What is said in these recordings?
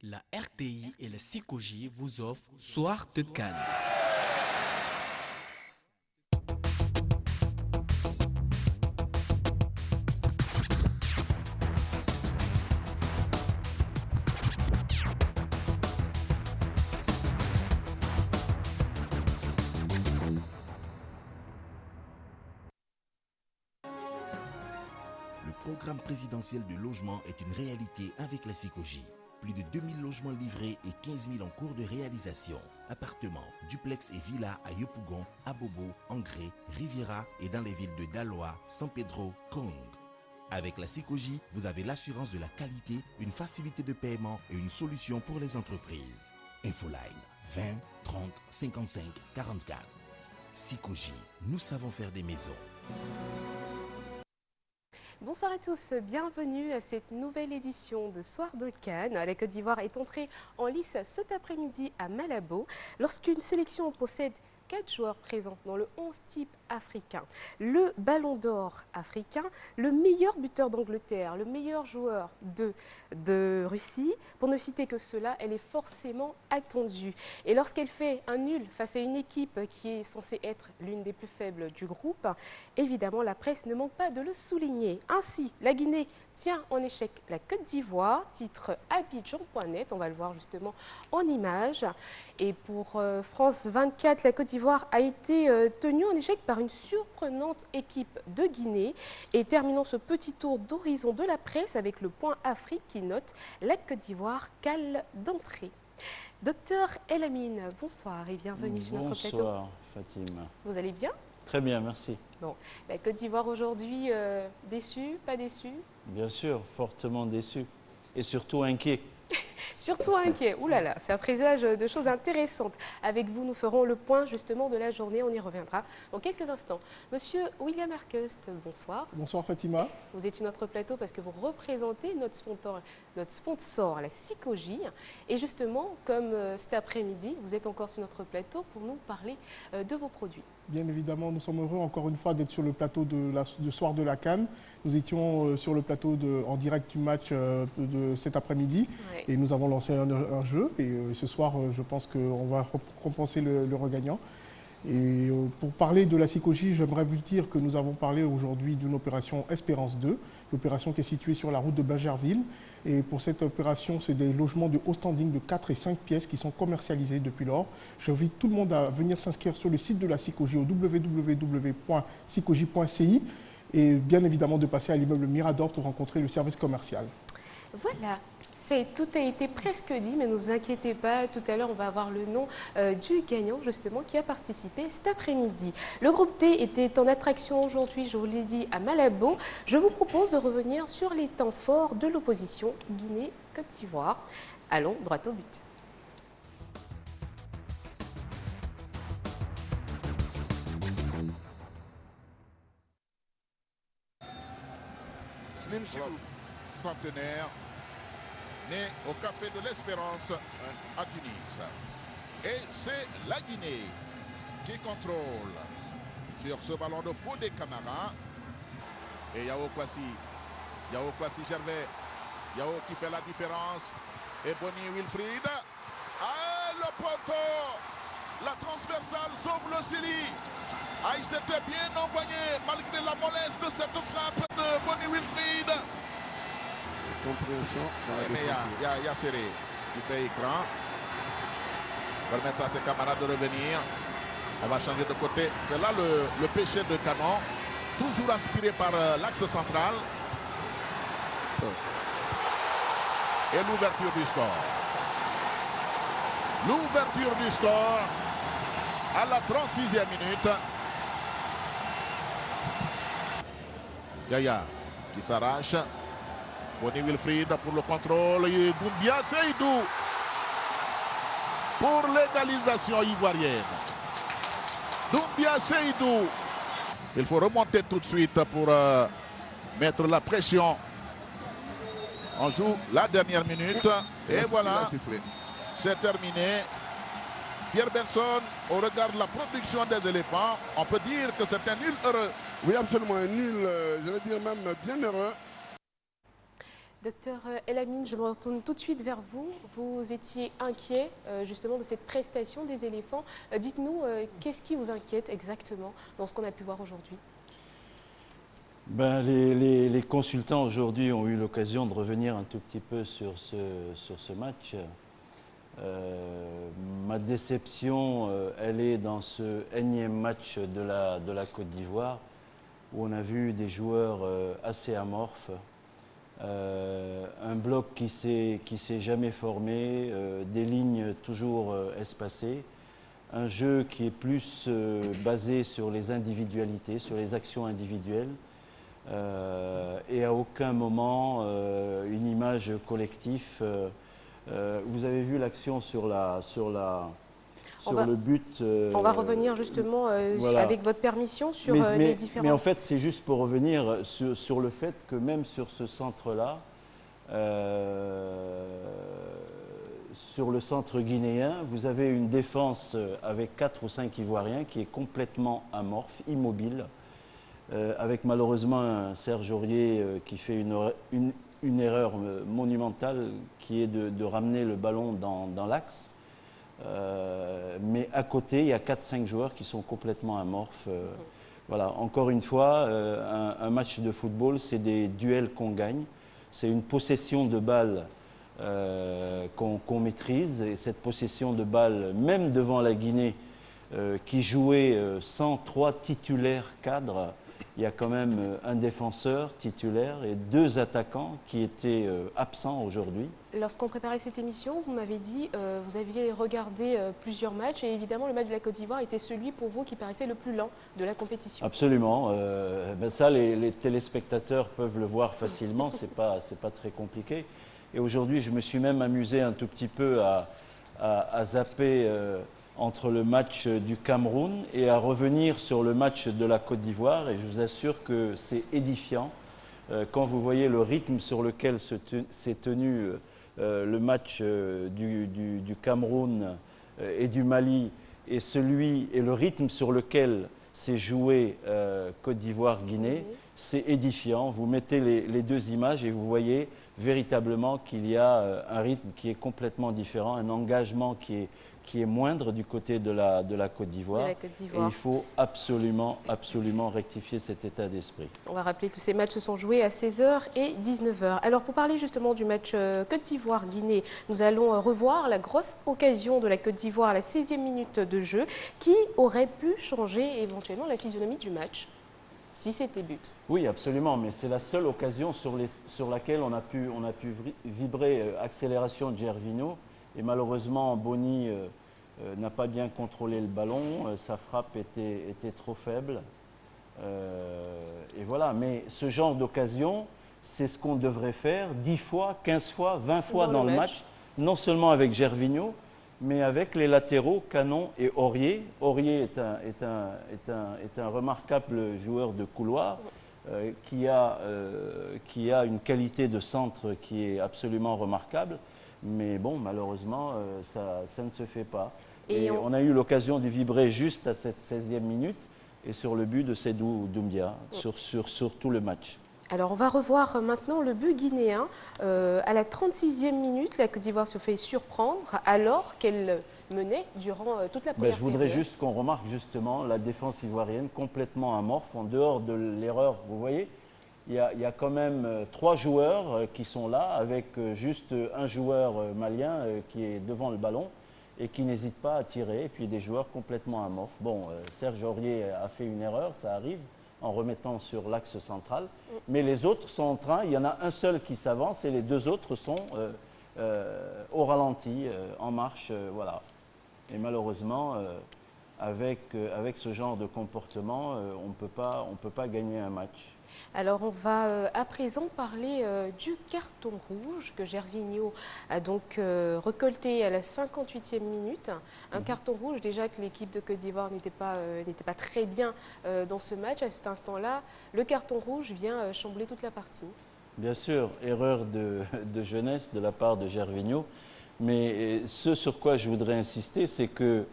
La RTI et la SICOJ vous offrent Soir de Cannes. Le programme présidentiel de logement est une réalité avec la SICOJ. Plus de 2000 logements livrés et 15 000 en cours de réalisation. Appartements, duplex et villas à Yopougon, Abobo, Angré, Riviera et dans les villes de Daloa, San Pedro, Kong. Avec la SICOJ, vous avez l'assurance de la qualité, une facilité de paiement et une solution pour les entreprises. Infoline 20 30 55 44. SICOJ, nous savons faire des maisons. Bonsoir à tous, bienvenue à cette nouvelle édition de Soir de Cannes. La Côte d'Ivoire est entrée en lice cet après-midi à Malabo lorsqu'une sélection possède 4 joueurs présents dans le 11 type africain. Le Ballon d'Or africain, le meilleur buteur d'Angleterre, le meilleur joueur de Russie. Pour ne citer que cela, elle est forcément attendue. Et lorsqu'elle fait un nul face à une équipe qui est censée être l'une des plus faibles du groupe, évidemment la presse ne manque pas de le souligner. Ainsi, la Guinée tient en échec la Côte d'Ivoire, titre Abidjan.net, on va le voir justement en image. Et pour France 24, la Côte d'Ivoire a été tenue en échec par une surprenante équipe de Guinée. Et terminons ce petit tour d'horizon de la presse avec le point Afrique qui note la Côte d'Ivoire cale d'entrée. Docteur Elamine, bonsoir et bienvenue sur notre plateau. Bonsoir Fatima. Vous allez bien? Très bien, merci. Bon, la Côte d'Ivoire aujourd'hui, déçue, pas déçue? Bien sûr, fortement déçu et surtout inquiet. Surtout inquiet. Ouh là là, c'est un présage de choses intéressantes. Avec vous, nous ferons le point justement de la journée. On y reviendra dans quelques instants. Monsieur William Arquest, bonsoir. Bonsoir Fatima. Vous êtes sur notre plateau parce que vous représentez notre sponsor, la SICOJ. Et justement, comme cet après-midi, vous êtes encore sur notre plateau pour nous parler de vos produits. Bien évidemment, nous sommes heureux encore une fois d'être sur le plateau du soir de la Cannes. Nous étions sur le plateau en direct du match de cet après-midi et nous avons lancé un jeu. Et ce soir, je pense qu'on va compenser le regagnant. Et pour parler de la SICOJ, j'aimerais vous dire que nous avons parlé aujourd'hui d'une opération Espérance 2, l'opération qui est située sur la route de Bagerville. Et pour cette opération, c'est des logements de haut standing de 4 et 5 pièces qui sont commercialisés depuis lors. J'invite tout le monde à venir s'inscrire sur le site de la SICOJ au www.sicoj.ci et bien évidemment de passer à l'immeuble Mirador pour rencontrer le service commercial. Voilà. Tout a été presque dit, mais ne vous inquiétez pas, tout à l'heure on va avoir le nom du gagnant justement qui a participé cet après-midi. Le groupe D était en attraction aujourd'hui, je vous l'ai dit, à Malabo. Je vous propose de revenir sur les temps forts de l'opposition Guinée-Côte d'Ivoire. Allons droit au but. Slim Chibou, centenaire, né au Café de l'Espérance à Tunis. Et c'est la Guinée qui contrôle sur ce ballon de Fodé Camara. Et Yao Kwasi Gervais, Yao qui fait la différence. Et Bonnie Wilfried. Ah, le poteau! La transversale sauve le Chili. Ah, il s'était bien envoyé malgré la mollesse de cette frappe de Bonnie Wilfried. Compréhension dans la mais il y a Serré qui fait écran. Permettre à ses camarades de revenir. On va changer de côté. C'est là le péché de Canon. Toujours aspiré par l'axe central. Et l'ouverture du score. L'ouverture du score à la 36e minute. Yaya qui s'arrache. Bonnie Wilfried pour le contrôle. Et Doumbia Seydou pour l'égalisation ivoirienne. Doumbia Seydou. Il faut remonter tout de suite pour mettre la pression. On joue la dernière minute. Et voilà, c'est terminé. Pierre Benson, au regard de la production des éléphants, on peut dire que c'est un nul heureux. Oui, absolument, un nul, je vais dire même bien heureux. Docteur Elamine, je me retourne tout de suite vers vous. Vous étiez inquiet justement de cette prestation des éléphants. Dites-nous, qu'est-ce qui vous inquiète exactement dans ce qu'on a pu voir aujourd'hui? Ben, les consultants aujourd'hui ont eu l'occasion de revenir un tout petit peu sur ce match. Ma déception, elle est dans ce énième match de la Côte d'Ivoire où on a vu des joueurs assez amorphes. Un bloc qui s'est jamais formé, des lignes toujours espacées, un jeu qui est plus basé sur les individualités, sur les actions individuelles, et à aucun moment une image collective. Vous avez vu l'action sur le but. On va revenir justement, voilà. avec votre permission, sur les différents... Mais en fait, c'est juste pour revenir sur le fait que même sur ce centre-là, sur le centre guinéen, vous avez une défense avec 4 ou 5 Ivoiriens qui est complètement amorphe, immobile, avec malheureusement un Serge Aurier qui fait une erreur monumentale qui est de ramener le ballon dans l'axe. Mais à côté, il y a 4-5 joueurs qui sont complètement amorphes. Voilà. Encore une fois, un match de football, c'est des duels qu'on gagne. C'est une possession de balle qu'on maîtrise. Et cette possession de balle, même devant la Guinée, qui jouait sans 3 titulaires cadres, il y a quand même un défenseur titulaire et 2 attaquants qui étaient absents aujourd'hui. Lorsqu'on préparait cette émission, vous m'avez dit vous aviez regardé plusieurs matchs et évidemment le match de la Côte d'Ivoire était celui pour vous qui paraissait le plus lent de la compétition. Absolument. Ben ça, les téléspectateurs peuvent le voir facilement, c'est pas très compliqué. Et aujourd'hui, je me suis même amusé un tout petit peu à zapper entre le match du Cameroun et à revenir sur le match de la Côte d'Ivoire. Et je vous assure que c'est édifiant quand vous voyez le rythme sur lequel s'est tenu le match du Cameroun et du Mali et le rythme sur lequel s'est joué Côte d'Ivoire-Guinée. C'est édifiant. Vous mettez les 2 images et vous voyez véritablement qu'il y a un rythme qui est complètement différent, un engagement qui est moindre du côté de la Côte d'Ivoire. Et il faut absolument rectifier cet état d'esprit. On va rappeler que ces matchs se sont joués à 16h et 19h. Alors pour parler justement du match Côte d'Ivoire-Guinée, nous allons revoir la grosse occasion de la Côte d'Ivoire à la 16e minute de jeu qui aurait pu changer éventuellement la physionomie du match. Si c'était but. Oui, absolument, mais c'est la seule occasion sur laquelle on a pu vibrer accélération de Gervinho. Et malheureusement, Boni n'a pas bien contrôlé le ballon, sa frappe était trop faible. Et voilà, mais ce genre d'occasion, c'est ce qu'on devrait faire 10 fois, 15 fois, 20 fois dans le match, non seulement avec Gervinho, mais avec les latéraux, Canon et Aurier. Aurier est un remarquable joueur de couloir qui a une qualité de centre qui est absolument remarquable. Mais bon, malheureusement, ça ne se fait pas. Et on a eu l'occasion de vibrer juste à cette 16e minute et sur le but de Seydou Doumbia, sur tout le match. Alors, on va revoir maintenant le but guinéen. À la 36e minute, la Côte d'Ivoire se fait surprendre alors qu'elle menait durant toute la première période. Je voudrais juste qu'on remarque justement la défense ivoirienne complètement amorphe, en dehors de l'erreur. Vous voyez, il y a quand même 3 joueurs qui sont là, avec juste un joueur malien qui est devant le ballon et qui n'hésite pas à tirer, et puis des joueurs complètement amorphes. Bon, Serge Aurier a fait une erreur, ça arrive, en remettant sur l'axe central. Mais les autres sont en train, il y en a un seul qui s'avance et les 2 autres sont au ralenti, en marche, voilà. Et malheureusement, avec ce genre de comportement, on ne peut pas gagner un match. Alors on va à présent parler du carton rouge que Gervinho a donc récolté à la 58e minute. Un carton rouge déjà que l'équipe de Côte d'Ivoire n'était pas très bien dans ce match. À cet instant-là, le carton rouge vient chambouler toute la partie. Bien sûr, erreur de jeunesse de la part de Gervinho. Mais ce sur quoi je voudrais insister, c'est que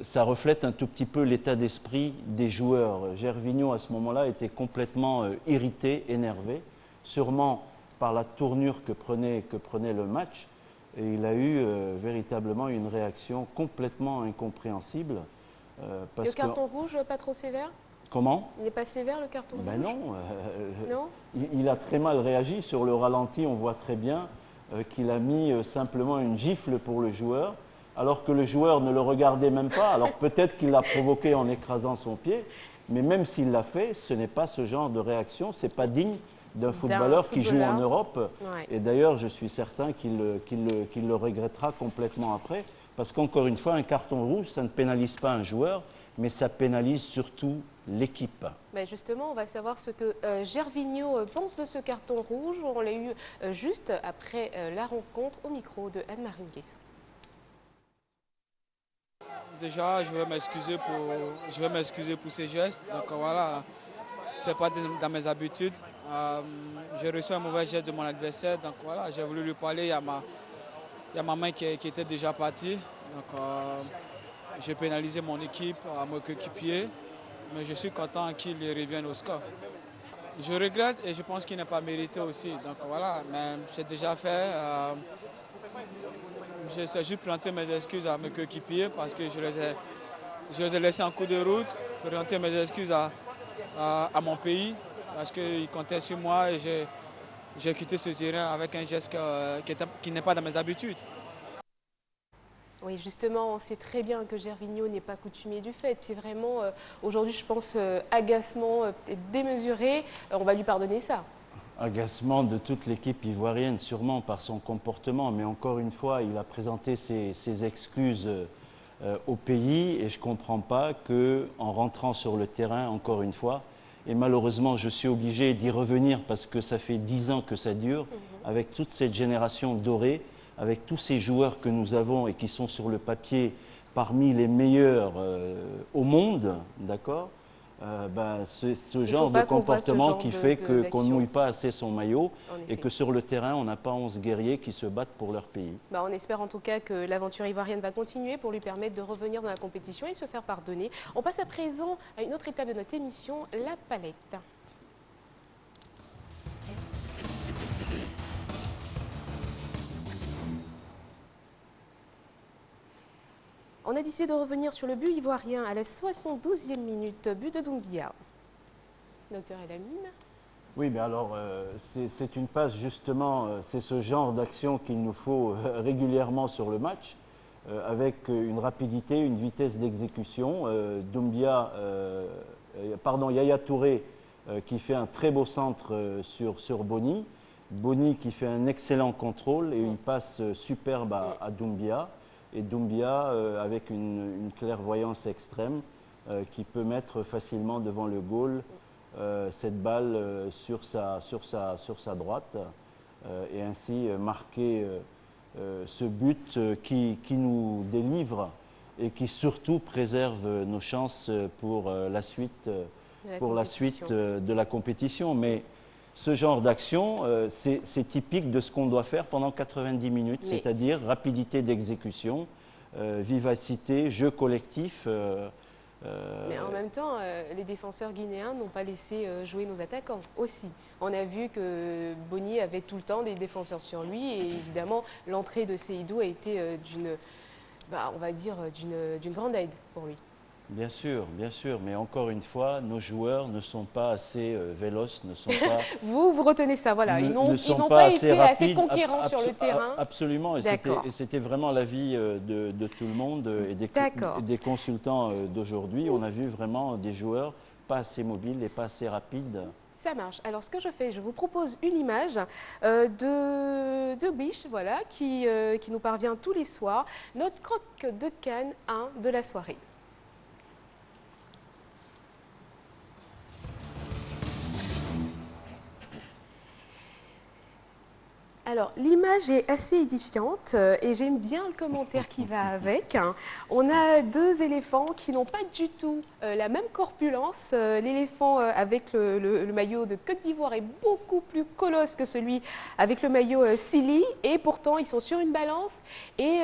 ça reflète un tout petit peu l'état d'esprit des joueurs. Gervinho, à ce moment-là, était complètement irrité, énervé, sûrement par la tournure que prenait le match. Et il a eu véritablement une réaction complètement incompréhensible. Le carton rouge, pas trop sévère? Comment? Il n'est pas sévère, le carton rouge? Non. Non. Il a très mal réagi. Sur le ralenti, on voit très bien qu'il a mis simplement une gifle pour le joueur, alors que le joueur ne le regardait même pas. Alors peut-être qu'il l'a provoqué en écrasant son pied, mais même s'il l'a fait, ce n'est pas ce genre de réaction. Ce n'est pas digne d'un footballeur qui joue en Europe. Ouais. Et d'ailleurs, je suis certain qu'il le regrettera complètement après. Parce qu'encore une fois, un carton rouge, ça ne pénalise pas un joueur, mais ça pénalise surtout l'équipe. Ben justement, on va savoir ce que Gervinho pense de ce carton rouge. On l'a eu juste après la rencontre au micro de Anne-Marie Nguesson. Déjà, je vais m'excuser pour ces gestes. Donc voilà, ce n'est pas dans mes habitudes. J'ai reçu un mauvais geste de mon adversaire. Donc voilà, j'ai voulu lui parler. Il y a ma main qui était déjà partie. Donc j'ai pénalisé mon équipe, mon coéquipier. Mais je suis content qu'il revienne au score. Je regrette et je pense qu'il n'a pas mérité aussi. Donc voilà, mais c'est déjà fait. J'ai juste présenté mes excuses à mes coéquipiers parce que je les ai laissés en cours de route. Présenter mes excuses à mon pays parce qu'ils comptaient sur moi et j'ai quitté ce terrain avec un geste qui n'est pas dans mes habitudes. Oui, justement, on sait très bien que Gervinho n'est pas coutumier du fait. C'est vraiment, aujourd'hui, je pense, agacement, peut-être démesuré. On va lui pardonner ça. Agacement de toute l'équipe ivoirienne, sûrement par son comportement. Mais encore une fois, il a présenté ses excuses au pays et je ne comprends pas qu'en rentrant sur le terrain, encore une fois, et malheureusement, je suis obligé d'y revenir parce que ça fait 10 ans que ça dure, avec toute cette génération dorée, avec tous ces joueurs que nous avons et qui sont sur le papier parmi les meilleurs au monde, d'accord, ce genre de comportement qui fait qu'on ne mouille pas assez son maillot et que sur le terrain, on n'a pas 11 guerriers qui se battent pour leur pays. On espère en tout cas que l'aventure ivoirienne va continuer pour lui permettre de revenir dans la compétition et se faire pardonner. On passe à présent à une autre étape de notre émission, la palette. On a décidé de revenir sur le but ivoirien à la 72e minute, but de Doumbia. Docteur Elamine. Oui, mais alors, c'est une passe justement, c'est ce genre d'action qu'il nous faut régulièrement sur le match, avec une rapidité, une vitesse d'exécution. Yaya Touré qui fait un très beau centre sur Boni. Boni qui fait un excellent contrôle et une passe superbe à Doumbia. Et Doumbia avec une clairvoyance extrême qui peut mettre facilement devant le goal cette balle sur sa droite et ainsi marquer ce but qui nous délivre et qui surtout préserve nos chances pour la suite de la compétition. Mais ce genre d'action, c'est typique de ce qu'on doit faire pendant 90 minutes, c'est-à-dire rapidité d'exécution, vivacité, jeu collectif. Mais en même temps, les défenseurs guinéens n'ont pas laissé jouer nos attaquants aussi. On a vu que Boni avait tout le temps des défenseurs sur lui et évidemment, l'entrée de Seydou a été d'une grande aide pour lui. Bien sûr, mais encore une fois, nos joueurs ne sont pas assez véloces, ne sont pas... vous retenez ça, voilà. Ils n'ont pas été assez conquérants sur le terrain. Absolument, et c'était vraiment l'avis de tout le monde et des consultants d'aujourd'hui. On a vu vraiment des joueurs pas assez mobiles et pas assez rapides. Ça marche. Alors, ce que je fais, je vous propose une image de Biche, voilà, qui nous parvient tous les soirs. Notre croque de CAN 1 de la soirée. Alors, l'image est assez édifiante et j'aime bien le commentaire qui va avec. On a deux éléphants qui n'ont pas du tout la même corpulence. L'éléphant avec le maillot de Côte d'Ivoire est beaucoup plus colosse que celui avec le maillot Silly et pourtant ils sont sur une balance et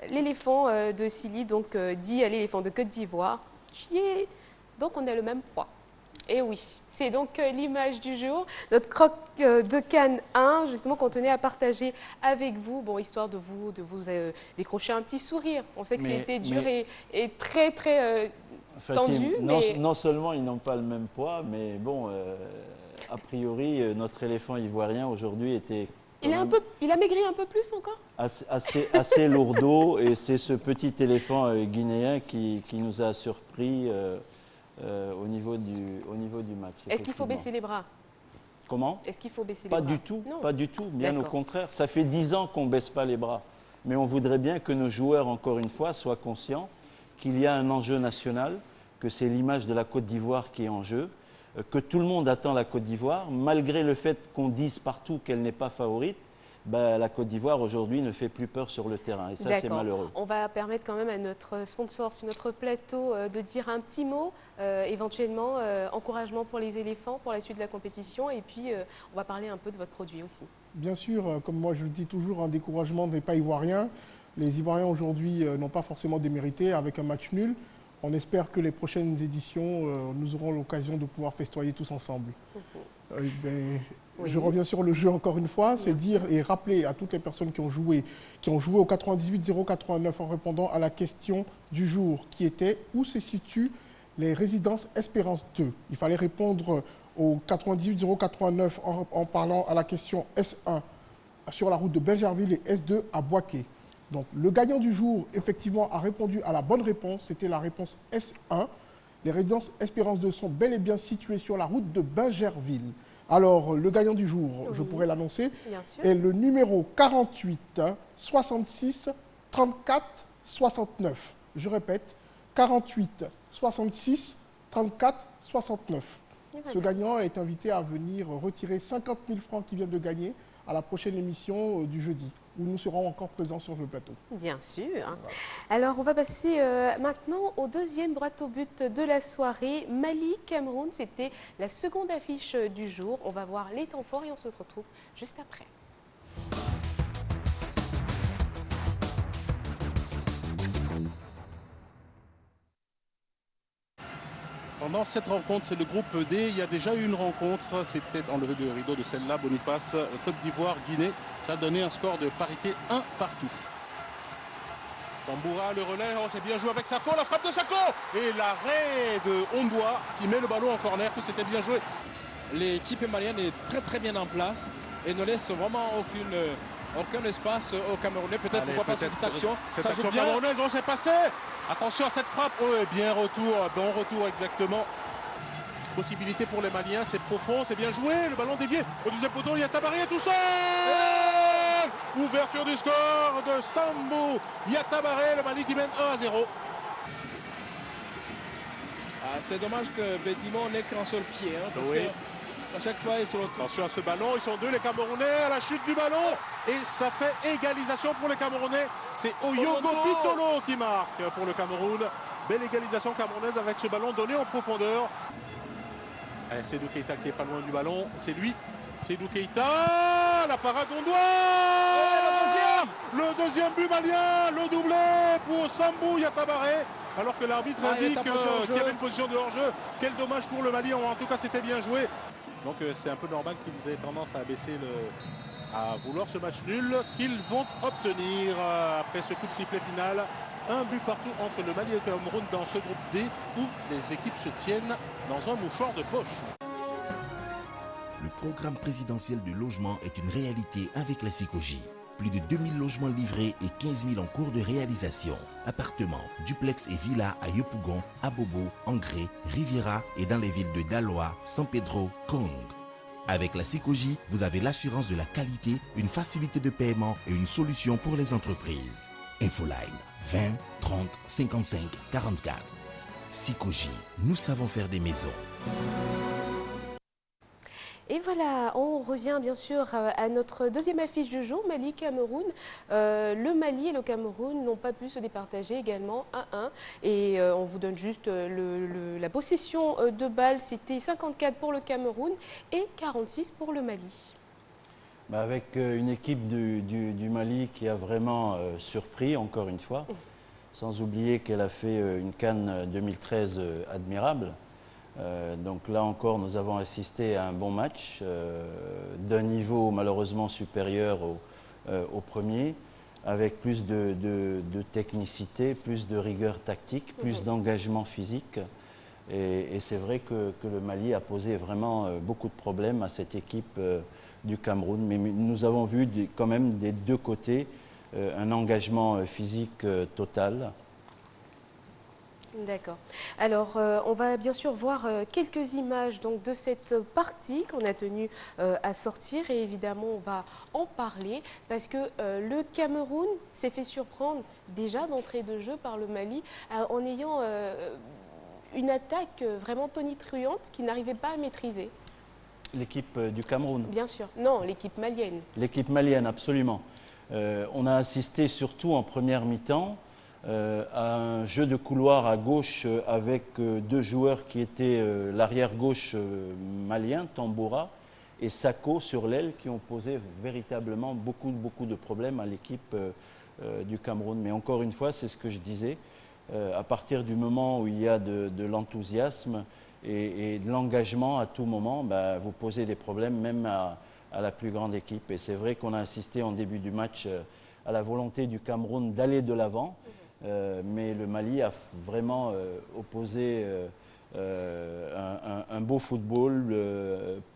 l'éléphant de Silly donc, dit à l'éléphant de Côte d'Ivoire, donc on a le même poids. Et oui, c'est donc l'image du jour, notre croque de CAN 1, justement qu'on tenait à partager avec vous, bon, histoire de vous décrocher un petit sourire. On sait que c'était dur et très tendu. Non seulement ils n'ont pas le même poids, mais bon, a priori, notre éléphant ivoirien aujourd'hui était... Il a maigri un peu plus encore? Assez lourdeau, et c'est ce petit éléphant guinéen qui nous a surpris au niveau du match. Est-ce qu'il faut baisser les bras? Comment? Est-ce qu'il faut baisser les bras? Pas du tout, pas du tout, bien au contraire. Ça fait 10 ans qu'on ne baisse pas les bras. Mais on voudrait bien que nos joueurs, encore une fois, soient conscients qu'il y a un enjeu national, que c'est l'image de la Côte d'Ivoire qui est en jeu, que tout le monde attend la Côte d'Ivoire, malgré le fait qu'on dise partout qu'elle n'est pas favorite. La Côte d'Ivoire aujourd'hui ne fait plus peur sur le terrain et ça c'est malheureux. On va permettre quand même à notre sponsor sur notre plateau de dire un petit mot, éventuellement encouragement pour les éléphants pour la suite de la compétition, et puis on va parler un peu de votre produit aussi. Bien sûr, comme moi je le dis toujours, un découragement n'est pas ivoirien. Les Ivoiriens aujourd'hui n'ont pas forcément démérité avec un match nul. On espère que les prochaines éditions, nous aurons l'occasion de pouvoir festoyer tous ensemble. Je reviens sur le jeu encore une fois, c'est dire et rappeler à toutes les personnes qui ont joué au 98 089 en répondant à la question du jour qui était où se situent les résidences Espérance 2. Il fallait répondre au 98 089 en parlant à la question S1 sur la route de Belgerville et S2 à Boaké. Donc le gagnant du jour effectivement a répondu à la bonne réponse, c'était la réponse S1. Les résidences Espérance 2 sont bel et bien situées sur la route de Belgerville. Alors, le gagnant du jour, je pourrais l'annoncer, est le numéro 48 66 34 69. Je répète, 48 66 34 69. Ce gagnant est invité à venir retirer 50 000 francs qu'il vient de gagner à la prochaine émission du jeudi, où nous serons encore présents sur le plateau. Bien sûr. Voilà. Alors, on va passer maintenant au deuxième droit au but de la soirée. Mali-Cameroun, c'était la seconde affiche du jour. On va voir les temps forts et on se retrouve juste après. Pendant cette rencontre, c'est le groupe D. Il y a déjà eu une rencontre, c'était enlevé de rideau de celle-là, Boniface, Côte d'Ivoire, Guinée. Ça a donné un score de parité 1 partout. Tamboura, le relais, oh, c'est bien joué avec Sako, la frappe de Sako et l'arrêt de Ondoa qui met le ballon en corner, que c'était bien joué. L'équipe malienne est très bien en place et ne laisse vraiment aucun espace aux Camerounais. Peut-être pourquoi pas sur cette action. Cette action camerounaise, on s'est passé. Attention à cette frappe, bien retour, bon retour exactement. Possibilité pour les Maliens, c'est profond, c'est bien joué, le ballon dévié. Au deuxième poteau, il y a Tabaré tout seul. Ouverture du score de Sambou. Yatabaré, le Mali qui mène 1-0. C'est dommage que Bedimo n'ait qu'un seul pied, hein, parce qu'à chaque fois il se retrouve. Attention à ce ballon, ils sont deux les Camerounais à la chute du ballon. Et ça fait égalisation pour les Camerounais. C'est Oyogo Bitolo qui marque pour le Cameroun. Belle égalisation camerounaise avec ce ballon donné en profondeur. C'est Seydou Keita qui est pas loin du ballon. C'est lui. Seydou Keita. La parade Ondoa. Le deuxième but malien. Le doublé pour Sambou Yatabaré. Alors que l'arbitre indique qu'il y avait une position de hors-jeu. Quel dommage pour le Mali. En tout cas, c'était bien joué. Donc c'est un peu normal qu'ils aient tendance à baisser à vouloir ce match nul qu'ils vont obtenir après ce coup de sifflet final. Un but partout entre le Mali et le Cameroun dans ce groupe D où les équipes se tiennent dans un mouchoir de poche. Le programme présidentiel de logement est une réalité avec la SICOGI. Plus de 2000 logements livrés et 15 000 en cours de réalisation. Appartements, duplex et villas à Yopougon, Abobo, Angré, Riviera et dans les villes de Daloa, San Pedro, Kong. Avec la SICOGI, vous avez l'assurance de la qualité, une facilité de paiement et une solution pour les entreprises. Infoline 20 30 55 44. SICOGI, nous savons faire des maisons. Et voilà, on revient bien sûr à notre deuxième affiche du jour, Mali-Cameroun. Le Mali et le Cameroun n'ont pas pu se départager également 1-1. Et on vous donne juste la possession de balles, c'était 54 pour le Cameroun et 46 pour le Mali. Avec une équipe du Mali qui a vraiment surpris, encore une fois, sans oublier qu'elle a fait une CAN 2013 admirable. Donc là encore, nous avons assisté à un bon match d'un niveau malheureusement supérieur au premier, avec plus de technicité, plus de rigueur tactique, plus d'engagement physique. Et c'est vrai que le Mali a posé vraiment beaucoup de problèmes à cette équipe du Cameroun. Mais nous avons vu quand même des deux côtés un engagement physique total. D'accord. Alors, on va bien sûr voir quelques images donc, de cette partie qu'on a tenu à sortir. Et évidemment, on va en parler parce que le Cameroun s'est fait surprendre déjà d'entrée de jeu par le Mali en ayant une attaque vraiment tonitruante qui n'arrivait pas à maîtriser. L'équipe du Cameroun? Bien sûr. Non, l'équipe malienne. L'équipe malienne, absolument. On a assisté surtout en première mi-temps à un jeu de couloir à gauche avec deux joueurs qui étaient l'arrière gauche malien, Tamboura, et Sako sur l'aile, qui ont posé véritablement beaucoup de problèmes à l'équipe du Cameroun. Mais encore une fois, c'est ce que je disais, à partir du moment où il y a de l'enthousiasme et de l'engagement à tout moment, vous posez des problèmes même à la plus grande équipe. Et c'est vrai qu'on a assisté en début du match à la volonté du Cameroun d'aller de l'avant. Mais le Mali a vraiment opposé un beau football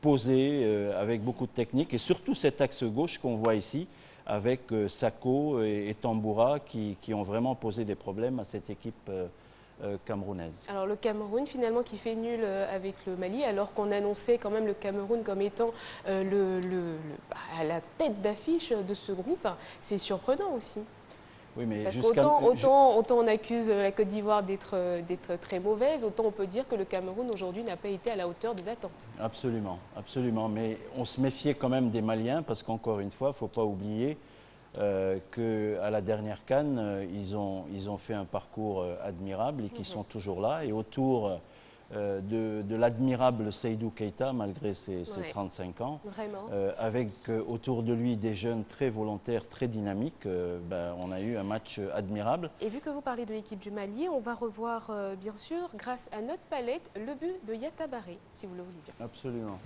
posé avec beaucoup de technique et surtout cet axe gauche qu'on voit ici avec Sako et Tamboura qui ont vraiment posé des problèmes à cette équipe camerounaise. Alors le Cameroun finalement qui fait nul avec le Mali alors qu'on annonçait quand même le Cameroun comme étant à la tête d'affiche de ce groupe, c'est surprenant aussi. Oui, mais parce qu'autant on accuse la Côte d'Ivoire d'être très mauvaise, autant on peut dire que le Cameroun aujourd'hui n'a pas été à la hauteur des attentes. Absolument, absolument. Mais on se méfiait quand même des Maliens parce qu'encore une fois, il ne faut pas oublier qu'à la dernière CAN, ils ont fait un parcours admirable et qu'ils sont toujours là. Et autour de l'admirable Seydou Keita, malgré ses 35 ans, avec autour de lui des jeunes très volontaires, très dynamiques, on a eu un match admirable. Et vu que vous parlez de l'équipe du Mali, on va revoir bien sûr, grâce à notre palette, le but de Yata Baré, si vous le voulez bien. Absolument.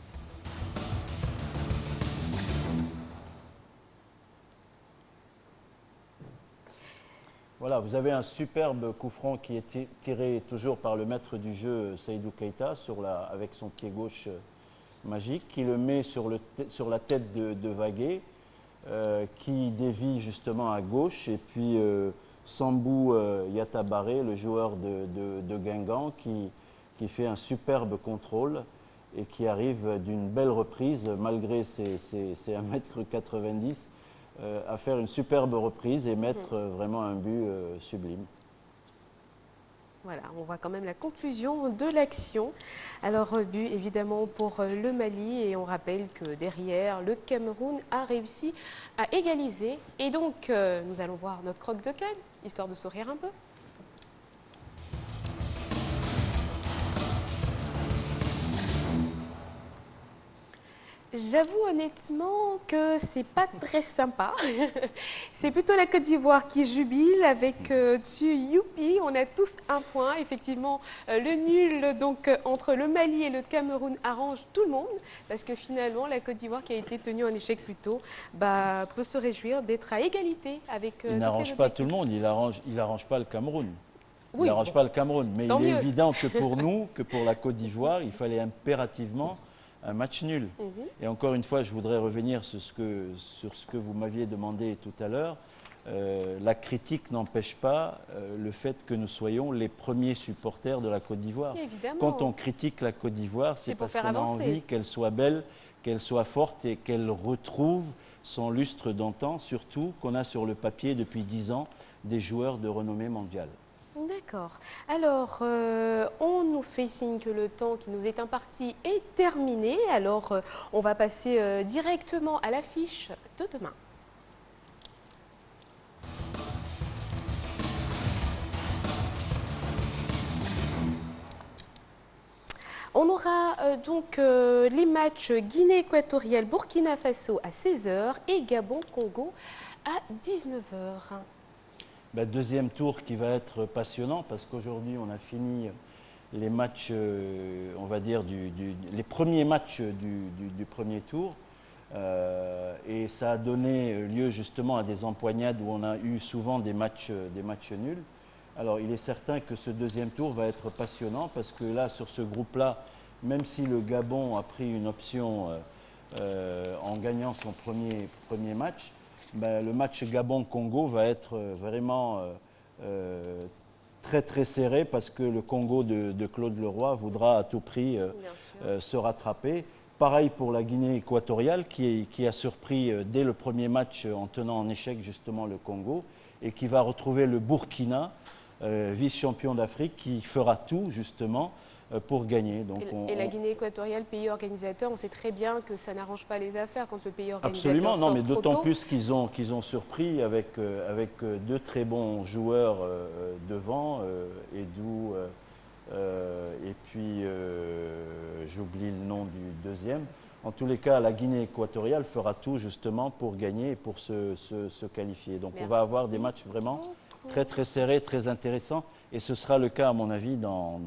Voilà, vous avez un superbe coup franc qui est tiré toujours par le maître du jeu, Seydou Keita, avec son pied gauche magique, qui le met sur la tête de Wagué, qui dévie justement à gauche, et puis Sambou Yata Baré, le joueur de Guingamp, qui fait un superbe contrôle et qui arrive d'une belle reprise, malgré ses 1,90 m, à faire une superbe reprise et mettre vraiment un but sublime. Voilà, on voit quand même la conclusion de l'action. Alors, but évidemment pour le Mali et on rappelle que derrière, le Cameroun a réussi à égaliser. Et donc, nous allons voir notre croque de canne, histoire de sourire un peu. J'avoue honnêtement que c'est pas très sympa. C'est plutôt la Côte d'Ivoire qui jubile avec dessus youpi, on a tous un point. Effectivement, le nul donc entre le Mali et le Cameroun arrange tout le monde parce que finalement la Côte d'Ivoire qui a été tenue en échec plus tôt peut se réjouir d'être à égalité avec. Il n'arrange pas tout le monde, il arrange pas le Cameroun. Oui, il n'arrange pas le Cameroun, mais il est évident que pour nous, que pour la Côte d'Ivoire, il fallait impérativement un match nul. Et encore une fois, je voudrais revenir sur ce que vous m'aviez demandé tout à l'heure. La critique n'empêche pas le fait que nous soyons les premiers supporters de la Côte d'Ivoire. Quand on critique la Côte d'Ivoire, c'est parce qu'on a envie qu'elle soit belle, qu'elle soit forte et qu'elle retrouve son lustre d'antan, surtout qu'on a sur le papier depuis 10 ans des joueurs de renommée mondiale. D'accord. Alors, on nous fait signe que le temps qui nous est imparti est terminé. Alors, on va passer directement à l'affiche de demain. On aura donc les matchs Guinée équatoriale, Burkina Faso à 16h et Gabon-Congo à 19h. Deuxième tour qui va être passionnant parce qu'aujourd'hui on a fini les matchs, on va dire, les premiers matchs du premier tour. Et ça a donné lieu justement à des empoignades où on a eu souvent des matchs nuls. Alors il est certain que ce deuxième tour va être passionnant parce que là, sur ce groupe-là, même si le Gabon a pris une option en gagnant son premier match, ben, le match Gabon-Congo va être vraiment très très serré parce que le Congo de Claude Leroy voudra à tout prix se rattraper. Pareil pour la Guinée équatoriale qui a surpris dès le premier match en tenant en échec justement le Congo et qui va retrouver le Burkina, vice-champion d'Afrique, qui fera tout justement pour gagner. Donc et la Guinée équatoriale, pays organisateur, on sait très bien que ça n'arrage pas les affaires quand le pays organisateur absolument, non, mais d'autant trop plus qu'ils ont surpris avec deux très bons joueurs devant, Edou et puis j'oublie le nom du deuxième. En tous les cas, la Guinée équatoriale fera tout justement pour gagner et pour se qualifier. Donc on va avoir des matchs vraiment très très serrés, très intéressants. Et ce sera le cas, à mon avis, dans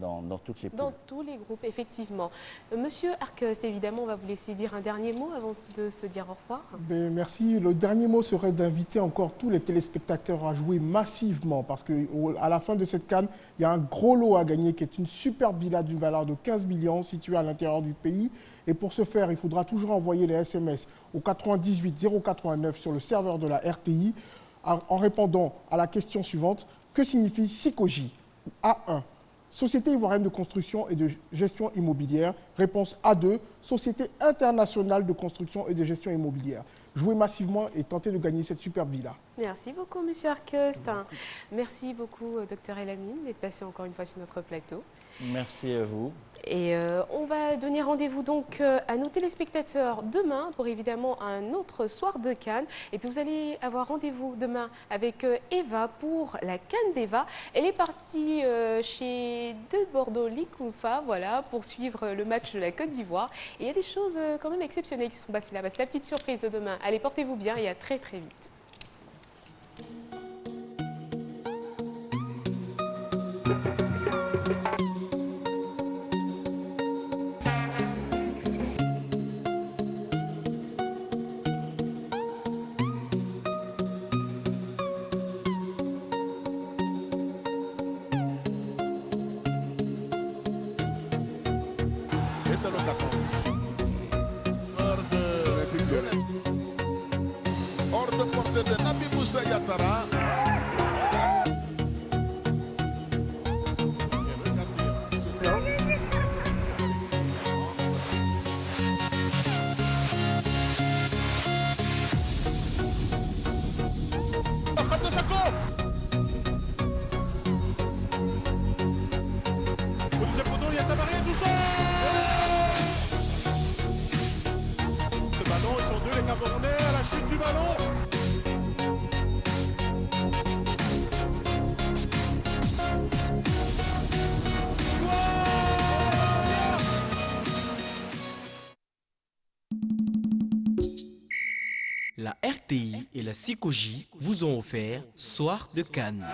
toutes les poules. Dans tous les groupes, effectivement. Monsieur Arquest, évidemment, on va vous laisser dire un dernier mot avant de se dire au revoir. Ben, merci. Le dernier mot serait d'inviter encore tous les téléspectateurs à jouer massivement parce qu'à la fin de cette CAN, il y a un gros lot à gagner qui est une superbe villa d'une valeur de 15 millions située à l'intérieur du pays. Et pour ce faire, il faudra toujours envoyer les SMS au 98 089 sur le serveur de la RTI en répondant à la question suivante. Que signifie SICOGI? A1, Société ivoirienne de construction et de gestion immobilière. Réponse A2, Société internationale de construction et de gestion immobilière. Jouez massivement et tentez de gagner cette superbe villa. Merci beaucoup, monsieur Arquest. Merci beaucoup, docteur Elamine, d'être passé encore une fois sur notre plateau. Merci à vous. Et on va donner rendez-vous donc à nos téléspectateurs demain pour évidemment un autre soir de Cannes. Et puis vous allez avoir rendez-vous demain avec Eva pour la Cannes d'Eva. Elle est partie chez De Bordeaux Licounfa, voilà, pour suivre le match de la Côte d'Ivoire. Et il y a des choses quand même exceptionnelles qui sont passées là-bas. C'est la petite surprise de demain. Allez, portez-vous bien et à très très vite. De Nabi Moussa Yatara. Ce ballon, ils sont deux les Camerounais à la chute du ballon. La RTI et la SICOGI vous ont offert Soir de Cannes.